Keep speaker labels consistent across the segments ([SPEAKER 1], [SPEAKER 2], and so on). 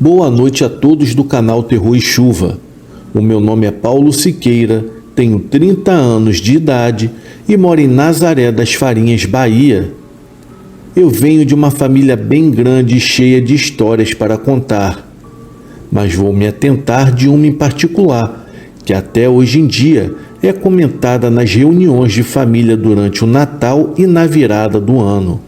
[SPEAKER 1] Boa noite a todos do canal Terror e Chuva. O meu nome é Paulo Siqueira, tenho 30 anos de idade e moro em Nazaré das Farinhas, Bahia. Eu venho de uma família bem grande e cheia de histórias para contar, mas vou me atentar de uma em particular, que até hoje em dia é comentada nas reuniões de família durante o Natal e na virada do ano.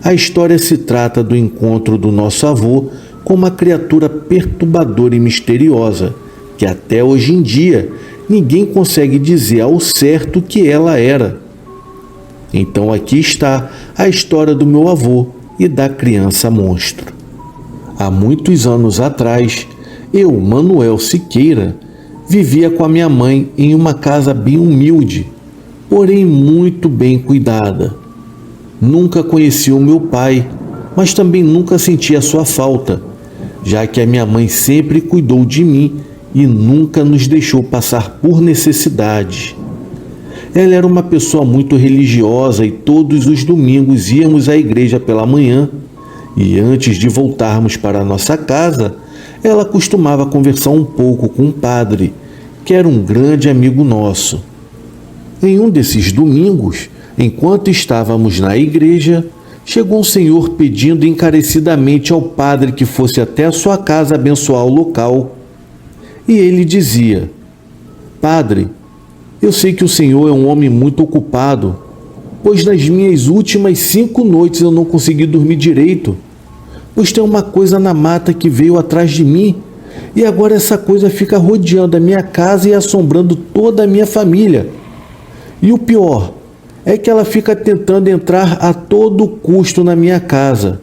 [SPEAKER 1] A história se trata do encontro do nosso avô com uma criatura perturbadora e misteriosa, que até hoje em dia ninguém consegue dizer ao certo o que ela era. Então aqui está a história do meu avô e da criança monstro. Há muitos anos atrás, eu, Manuel Siqueira, vivia com a minha mãe em uma casa bem humilde, porém muito bem cuidada. Nunca conheci o meu pai, mas também nunca senti a sua falta, já que a minha mãe sempre cuidou de mim e nunca nos deixou passar por necessidade. Ela era uma pessoa muito religiosa e todos os domingos íamos à igreja pela manhã e antes de voltarmos para a nossa casa, ela costumava conversar um pouco com um padre, que era um grande amigo nosso. Em um desses domingos, enquanto estávamos na igreja, chegou um senhor pedindo encarecidamente ao padre que fosse até a sua casa abençoar o local. E ele dizia: "Padre, eu sei que o senhor é um homem muito ocupado, pois nas minhas últimas 5 noites eu não consegui dormir direito, pois tem uma coisa na mata que veio atrás de mim, e agora essa coisa fica rodeando a minha casa e assombrando toda a minha família. E o pior é que ela fica tentando entrar a todo custo na minha casa."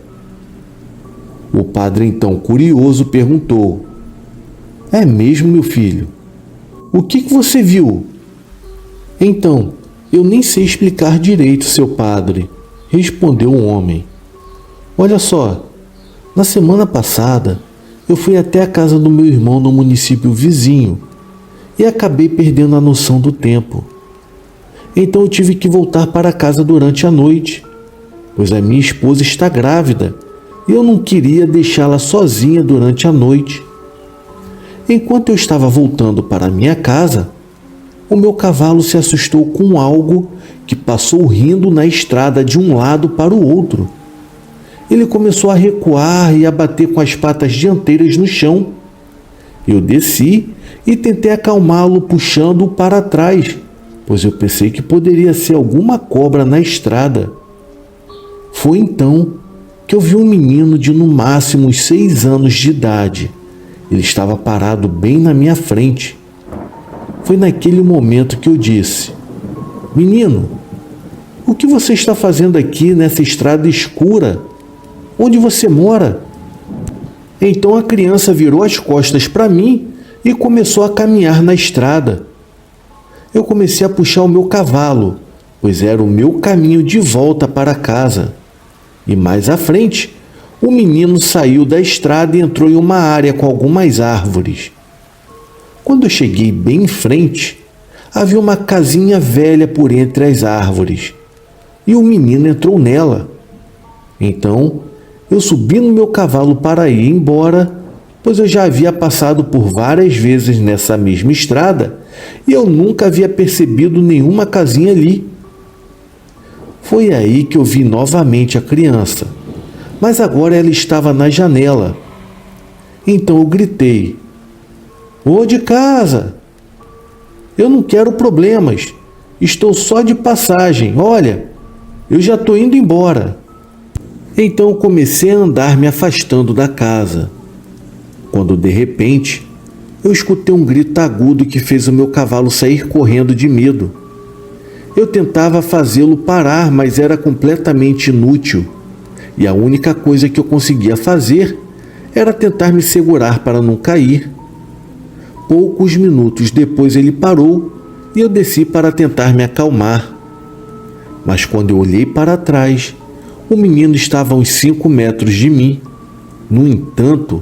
[SPEAKER 1] O padre, então, curioso, perguntou: "É mesmo, meu filho? O que você viu?" "Então, eu nem sei explicar direito, seu padre", respondeu o homem. "Olha só, na semana passada eu fui até a casa do meu irmão no município vizinho e acabei perdendo a noção do tempo. Então eu tive que voltar para casa durante a noite, pois a minha esposa está grávida e eu não queria deixá-la sozinha durante a noite. Enquanto eu estava voltando para minha casa, o meu cavalo se assustou com algo que passou rindo na estrada de um lado para o outro. Ele começou a recuar e a bater com as patas dianteiras no chão. Eu desci e tentei acalmá-lo puxando-o para trás, pois eu pensei que poderia ser alguma cobra na estrada. Foi então que eu vi um menino de no máximo uns 6 anos de idade. Ele estava parado bem na minha frente. Foi naquele momento que eu disse: "Menino, o que você está fazendo aqui nessa estrada escura? Onde você mora?" Então a criança virou as costas para mim e começou a caminhar na estrada. Eu comecei a puxar o meu cavalo, pois era o meu caminho de volta para casa. E mais à frente, o menino saiu da estrada e entrou em uma área com algumas árvores. Quando eu cheguei bem em frente, havia uma casinha velha por entre as árvores, e o menino entrou nela. Então, eu subi no meu cavalo para ir embora, pois eu já havia passado por várias vezes nessa mesma estrada e eu nunca havia percebido nenhuma casinha ali. Foi aí que eu vi novamente a criança, mas agora ela estava na janela. Então eu gritei: "Ô de casa! Eu não quero problemas, estou só de passagem, olha, eu já estou indo embora." Então eu comecei a andar me afastando da casa, quando de repente eu escutei um grito agudo que fez o meu cavalo sair correndo de medo. Eu tentava fazê-lo parar, mas era completamente inútil, e a única coisa que eu conseguia fazer era tentar me segurar para não cair. Poucos minutos depois ele parou e eu desci para tentar me acalmar. Mas quando eu olhei para trás, o menino estava a uns 5 metros de mim. No entanto,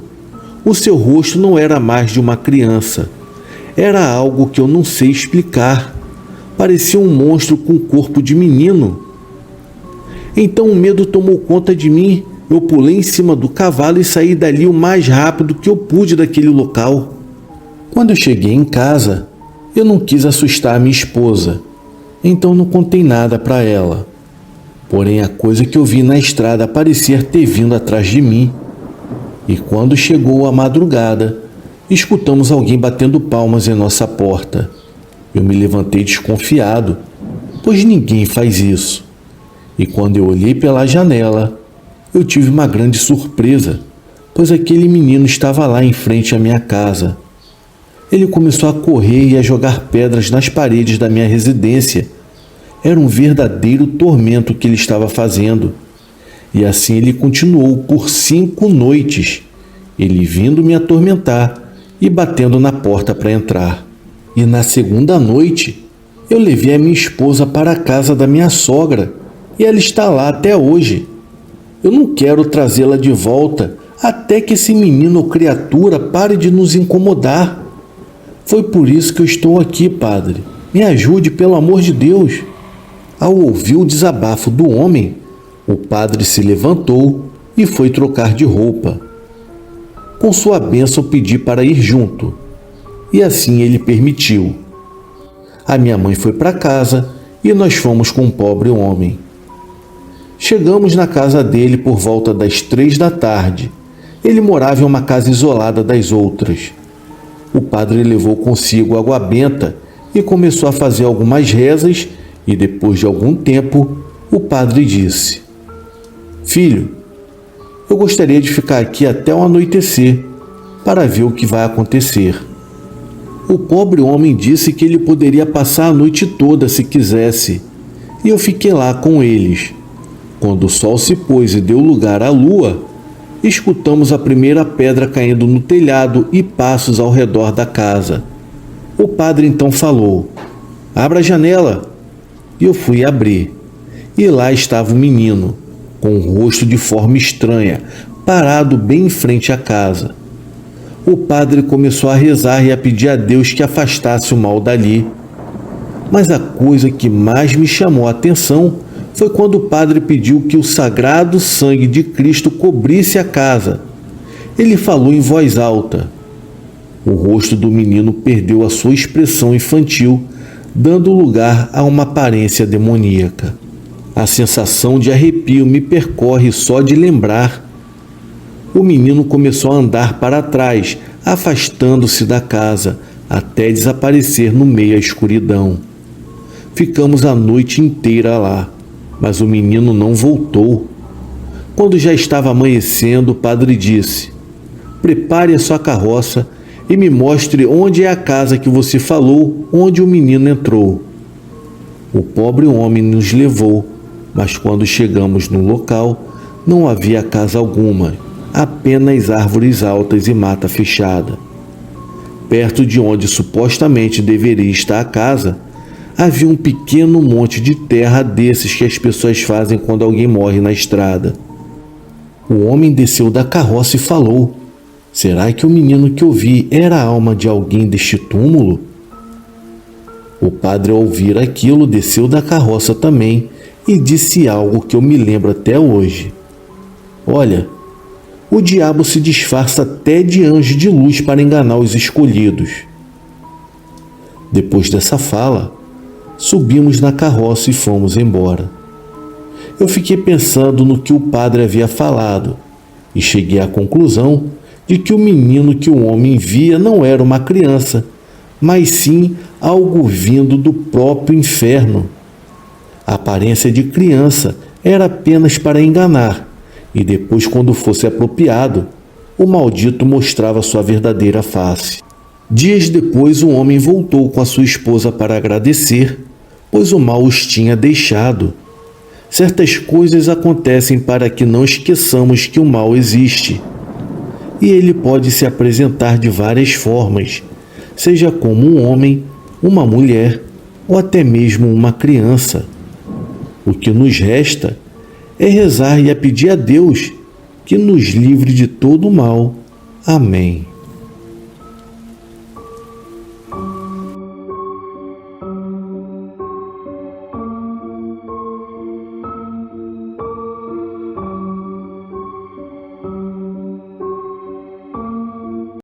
[SPEAKER 1] o seu rosto não era mais de uma criança. Era algo que eu não sei explicar. Parecia um monstro com corpo de menino. Então o medo tomou conta de mim Eu pulei em cima do cavalo e saí dali o mais rápido que eu pude daquele local. Quando eu cheguei em casa, eu não quis assustar a minha esposa, então não contei nada para ela. Porém, a coisa que eu vi na estrada parecia ter vindo atrás de mim. E quando chegou a madrugada, escutamos alguém batendo palmas em nossa porta. Eu me levantei desconfiado, pois ninguém faz isso. E quando eu olhei pela janela, eu tive uma grande surpresa, pois aquele menino estava lá em frente à minha casa. Ele começou a correr e a jogar pedras nas paredes da minha residência. Era um verdadeiro tormento que ele estava fazendo. E assim ele continuou por 5 noites, ele vindo me atormentar e batendo na porta para entrar. E na segunda noite, eu levei a minha esposa para a casa da minha sogra e ela está lá até hoje. Eu não quero trazê-la de volta até que esse menino ou criatura pare de nos incomodar. Foi por isso que eu estou aqui, padre. Me ajude, pelo amor de Deus. Ao ouvir o desabafo do homem, o padre se levantou e foi trocar de roupa. Com sua bênção pedi para ir junto, e assim ele permitiu. A minha mãe foi para casa e nós fomos com o pobre homem. Chegamos na casa dele por volta das 3 da tarde. Ele morava em uma casa isolada das outras. O padre levou consigo água benta e começou a fazer algumas rezas e depois de algum tempo o padre disse: "Filho, eu gostaria de ficar aqui até o anoitecer para ver o que vai acontecer." O pobre homem disse que ele poderia passar a noite toda se quisesse, e eu fiquei lá com eles. Quando o sol se pôs e deu lugar à lua, escutamos a primeira pedra caindo no telhado e passos ao redor da casa. O padre então falou: "Abra a janela." E eu fui abrir. E lá estava o menino, com o rosto de forma estranha, parado bem em frente à casa. O padre começou a rezar e a pedir a Deus que afastasse o mal dali. Mas a coisa que mais me chamou a atenção foi quando o padre pediu que o sagrado sangue de Cristo cobrisse a casa. Ele falou em voz alta. O rosto do menino perdeu a sua expressão infantil, dando lugar a uma aparência demoníaca. A sensação de arrepio me percorre só de lembrar. O menino começou a andar para trás, afastando-se da casa, até desaparecer no meio da escuridão. Ficamos a noite inteira lá, mas o menino não voltou. Quando já estava amanhecendo, o padre disse: "Prepare a sua carroça e me mostre onde é a casa que você falou, onde o menino entrou." O pobre homem nos levou, mas quando chegamos no local, não havia casa alguma, apenas árvores altas e mata fechada. Perto de onde supostamente deveria estar a casa, havia um pequeno monte de terra desses que as pessoas fazem quando alguém morre na estrada. O homem desceu da carroça e falou: "Será que o menino que eu vi era a alma de alguém deste túmulo?" O padre, ao ouvir aquilo, desceu da carroça também e disse algo que eu me lembro até hoje: "Olha, o diabo se disfarça até de anjo de luz para enganar os escolhidos." Depois dessa fala, subimos na carroça e fomos embora. Eu fiquei pensando no que o padre havia falado e cheguei à conclusão de que o menino que o homem via não era uma criança, mas sim algo vindo do próprio inferno. A aparência de criança era apenas para enganar, e depois, quando fosse apropriado, o maldito mostrava sua verdadeira face. Dias depois, o homem voltou com a sua esposa para agradecer, pois o mal os tinha deixado. Certas coisas acontecem para que não esqueçamos que o mal existe. E ele pode se apresentar de várias formas, seja como um homem, uma mulher ou até mesmo uma criança. O que nos resta é rezar e a pedir a Deus que nos livre de todo o mal. Amém.